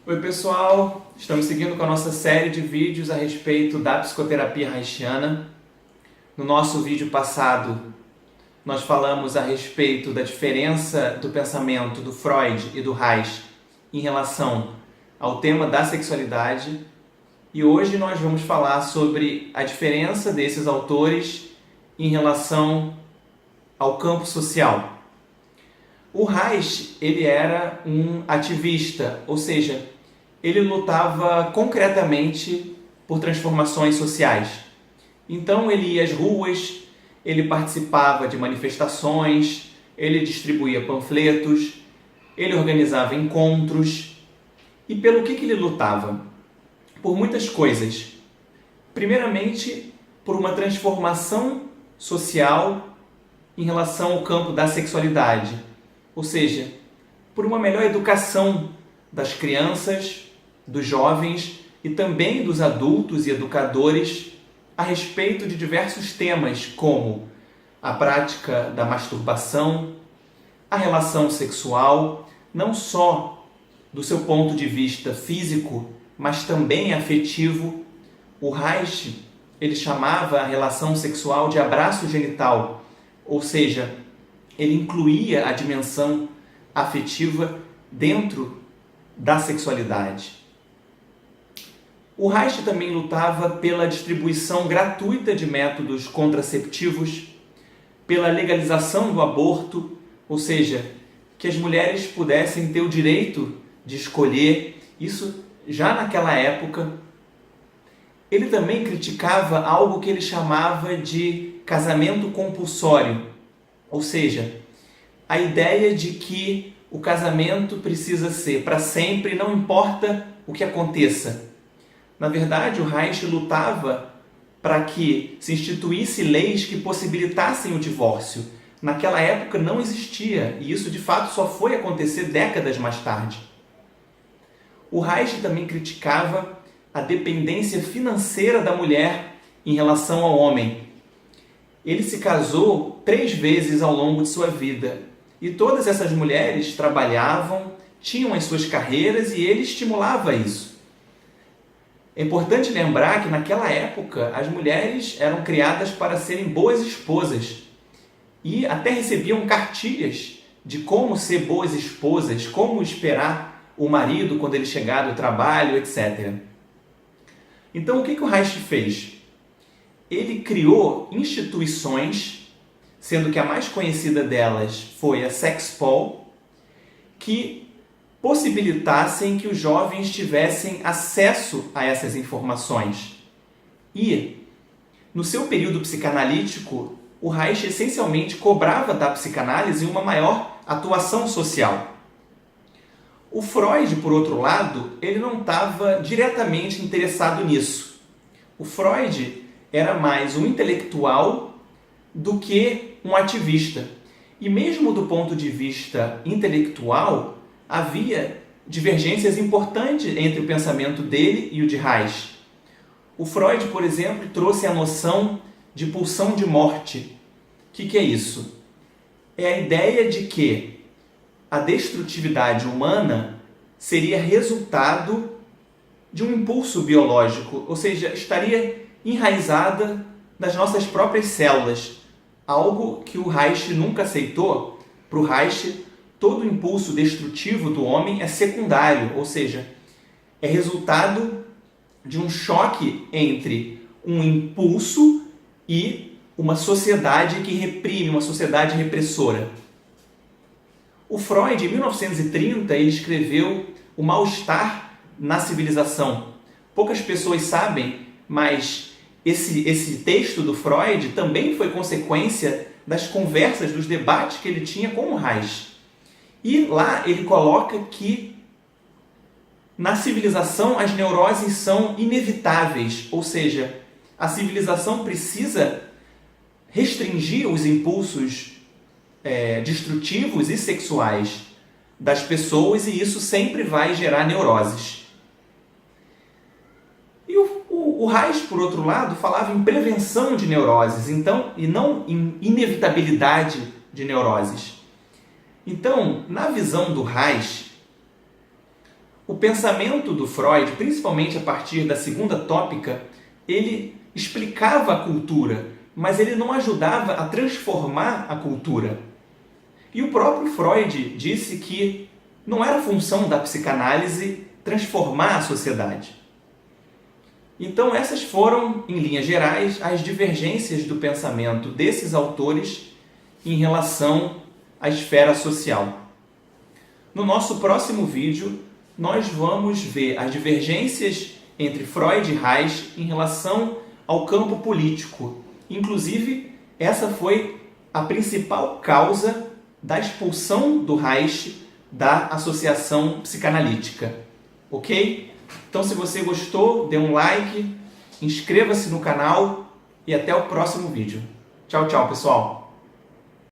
Oi pessoal, estamos seguindo com a nossa série de vídeos a respeito da psicoterapia reichiana. No nosso vídeo passado, nós falamos a respeito da diferença do pensamento do Freud e do Reich em relação ao tema da sexualidade. E hoje nós vamos falar sobre a diferença desses autores em relação ao campo social. O Reich, ele era um ativista, ou seja, ele lutava concretamente por transformações sociais. Então ele ia às ruas, ele participava de manifestações, ele distribuía panfletos, ele organizava encontros. E pelo que ele lutava? Por muitas coisas. Primeiramente, por uma transformação social em relação ao campo da sexualidade, ou seja, por uma melhor educação das crianças, dos jovens e também dos adultos e educadores a respeito de diversos temas como a prática da masturbação, a relação sexual, não só do seu ponto de vista físico, mas também afetivo. O Reich, ele chamava a relação sexual de abraço genital, ou seja, ele incluía a dimensão afetiva dentro da sexualidade. O Reich também lutava pela distribuição gratuita de métodos contraceptivos, pela legalização do aborto, ou seja, que as mulheres pudessem ter o direito de escolher, isso já naquela época. Ele também criticava algo que ele chamava de casamento compulsório, ou seja, a ideia de que o casamento precisa ser para sempre, não importa o que aconteça. Na verdade, o Reich lutava para que se instituísse leis que possibilitassem o divórcio. Naquela época não existia, e isso de fato só foi acontecer décadas mais tarde. O Reich também criticava a dependência financeira da mulher em relação ao homem. Ele se casou 3 vezes ao longo de sua vida, e todas essas mulheres trabalhavam, tinham as suas carreiras e ele estimulava isso. É importante lembrar que naquela época as mulheres eram criadas para serem boas esposas e até recebiam cartilhas de como ser boas esposas, como esperar o marido quando ele chegar do trabalho, etc. Então o que o Reich fez? Ele criou instituições, sendo que a mais conhecida delas foi a Sexpol, que possibilitassem que os jovens tivessem acesso a essas informações. E, no seu período psicanalítico, o Reich essencialmente cobrava da psicanálise uma maior atuação social. O Freud, por outro lado, ele não estava diretamente interessado nisso. O Freud era mais um intelectual do que um ativista. E mesmo do ponto de vista intelectual, havia divergências importantes entre o pensamento dele e o de Reich. O Freud, por exemplo, trouxe a noção de pulsão de morte. O que é isso? É a ideia de que a destrutividade humana seria resultado de um impulso biológico, ou seja, estaria enraizada nas nossas próprias células, algo que o Reich nunca aceitou. Para o Reich, todo impulso destrutivo do homem é secundário, ou seja, é resultado de um choque entre um impulso e uma sociedade que reprime, uma sociedade repressora. O Freud, em 1930, ele escreveu O Mal-Estar na Civilização. Poucas pessoas sabem, mas esse texto do Freud também foi consequência das conversas, dos debates que ele tinha com o Reich. E lá ele coloca que na civilização as neuroses são inevitáveis, ou seja, a civilização precisa restringir os impulsos destrutivos e sexuais das pessoas e isso sempre vai gerar neuroses. E o Reich, por outro lado, falava em prevenção de neuroses, então, e não em inevitabilidade de neuroses. Então, na visão do Reich, O pensamento do Freud, principalmente a partir da segunda tópica, ele explicava a cultura, mas ele não ajudava a transformar a cultura. E o próprio Freud disse que não era função da psicanálise transformar a sociedade. Então essas foram, em linhas gerais, as divergências do pensamento desses autores em relação à esfera social. No nosso próximo vídeo, nós vamos ver as divergências entre Freud e Reich em relação ao campo político. Inclusive, essa foi a principal causa da expulsão do Reich da Associação Psicanalítica. Ok? Então, se você gostou, dê um like, inscreva-se no canal e até o próximo vídeo. Tchau, tchau, pessoal!